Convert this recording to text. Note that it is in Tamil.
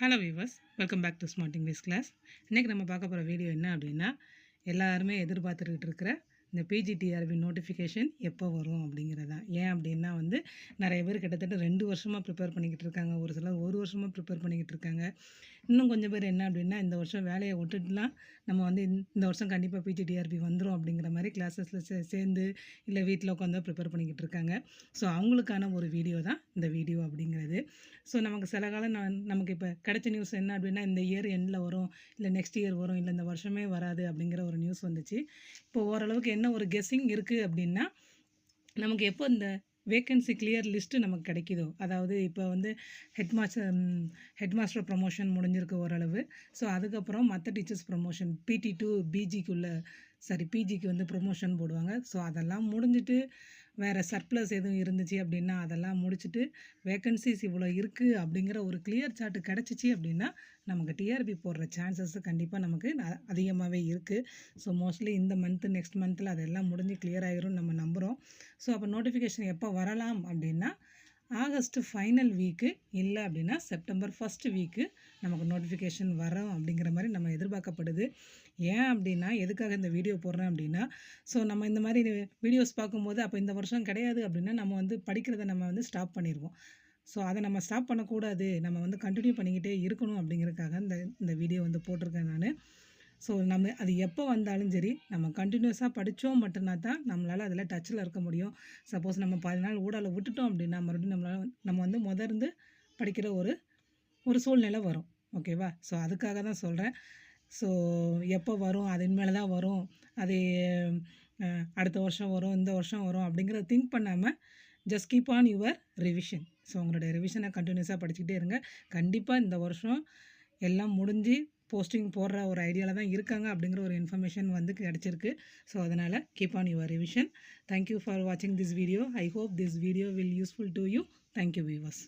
Hello viewers, welcome back to smart English class. இன்றைக்கி நம்ம பார்க்க போகிற வீடியோ என்ன அப்படின்னா, எல்லாருமே எதிர்பார்த்துக்கிட்டு இருக்கிற இந்த பிஜிடிஆர்பி நோட்டிஃபிகேஷன் எப்போ வரும் அப்படிங்கிறது தான். ஏன் அப்படின்னா நிறைய பேர் கிட்டத்தட்ட 2 வருஷமாக ப்ரிப்பேர் பண்ணிக்கிட்டு இருக்காங்க. ஒரு சிலர் 1 வருஷமாக ப்ரிப்பேர் பண்ணிக்கிட்டு இருக்காங்க. இன்னும் கொஞ்சம் பேர் என்ன அப்படின்னா, இந்த வருஷம் வேலையை விட்டுட்டுலாம் நம்ம இந்த வருஷம் கண்டிப்பாக பிஜிடிஆர்பி வந்துடும் அப்படிங்கிற மாதிரி கிளாஸஸில் சேர்ந்து இல்லை வீட்டில் உட்காந்து ப்ரிப்பேர் பண்ணிக்கிட்டு இருக்காங்க. ஸோ அவங்களுக்கான ஒரு வீடியோ தான் இந்த வீடியோ அப்படிங்கிறது. ஸோ நமக்கு சில காலம் நமக்கு இப்போ கிடைச்ச நியூஸ் என்ன அப்படின்னா, இந்த இயர் எண்டில் வரும், இல்லை நெக்ஸ்ட் இயர் வரும், இல்லை இந்த வருஷமே வராது அப்படிங்கிற ஒரு நியூஸ் வந்துச்சு. இப்போ ஓரளவுக்கு என்ன ஒரு கெஸ்ஸிங் இருக்குது அப்படின்னா, நமக்கு எப்போ இந்த வேக்கன்சி கிளியர் லிஸ்ட்டு நமக்கு கிடைக்குதோ, அதாவது இப்போ ஹெட்மாஸ்டர் ப்ரமோஷன் முடிஞ்சிருக்கு ஓரளவு. ஸோ அதுக்கப்புறம் மற்ற டீச்சர்ஸ் ப்ரமோஷன் பிடி டு பிஜிக்கு ப்ரொமோஷன் போடுவாங்க. ஸோ அதெல்லாம் முடிஞ்சுட்டு வேறு சர்ப்ளஸ் எதுவும் இருந்துச்சு அப்படின்னா அதெல்லாம் முடிச்சுட்டு வேக்கன்சிஸ் இவ்வளோ இருக்குது அப்படிங்கிற ஒரு கிளியர் சார்ட்டு கிடச்சிச்சு அப்படின்னா நமக்கு டிஆர்பி போடுற சான்சஸ் கண்டிப்பாக நமக்கு அதிகமாகவே இருக்குது. ஸோ மோஸ்ட்லி இந்த மந்த்து நெக்ஸ்ட் மந்தில் அதெல்லாம் முடிஞ்சு கிளியர் ஆகிரும் நம்ம நம்புகிறோம். ஸோ அப்போ நோட்டிஃபிகேஷன் எப்போ வரலாம் அப்படின்னா, ஆகஸ்ட்டு ஃபைனல் வீக்கு இல்லை அப்படின்னா செப்டம்பர் ஃபஸ்ட்டு வீக்கு நமக்கு நோட்டிஃபிகேஷன் வரும் அப்படிங்கிற மாதிரி நம்ம எதிர்பார்க்கப்படுது. ஏன் அப்படின்னா, எதுக்காக இந்த வீடியோ போடுறேன் அப்படின்னா, ஸோ நம்ம இந்த மாதிரி வீடியோஸ் பார்க்கும்போது அப்போ இந்த வருஷம் கிடையாது அப்படின்னா நம்ம படிக்கிறத நம்ம ஸ்டாப் பண்ணிடுவோம். ஸோ அதை நம்ம ஸ்டாப் பண்ணக்கூடாது, நம்ம கண்டினியூ பண்ணிக்கிட்டே இருக்கணும் அப்படிங்கிறதுக்காக இந்த வீடியோ போட்டிருக்கேன் நான். ஸோ நம்ம அது எப்போ வந்தாலும் சரி, நம்ம கண்டினியூஸாக படித்தோம் மட்டும்னா தான் நம்மளால் அதில் டச்சில் இருக்க முடியும். சப்போஸ் நம்ம 10 நாள் ஊடால விட்டுட்டோம் அப்படின்னா மறுபடியும் நம்ம முதர்ந்து படிக்கிற ஒரு சூழ்நிலை வரும். ஓகேவா? ஸோ அதுக்காக தான் சொல்கிறேன். ஸோ எப்போ வரும், அது இனிமேல் தான் வரும், அது அடுத்த வருஷம் வரும், இந்த வருஷம் வரும் அப்படிங்கிறத திங்க் பண்ணாமல் just keep on your revision. So உங்களுடைய ரிவிஷனை கண்டினியூஸாக படிச்சுக்கிட்டே இருங்க. கண்டிப்பாக இந்த வருஷம் எல்லாம் முடிஞ்சு போஸ்டிங் போடுற ஒரு ஐடியாவில் தான் இருக்காங்க அப்படிங்கிற ஒரு இன்ஃபர்மேஷன் கிடச்சிருக்கு. ஸோ அதனால் keep on your revision. Thank you for வாட்சிங் this video. I hope this video will useful to you. Thank you viewers.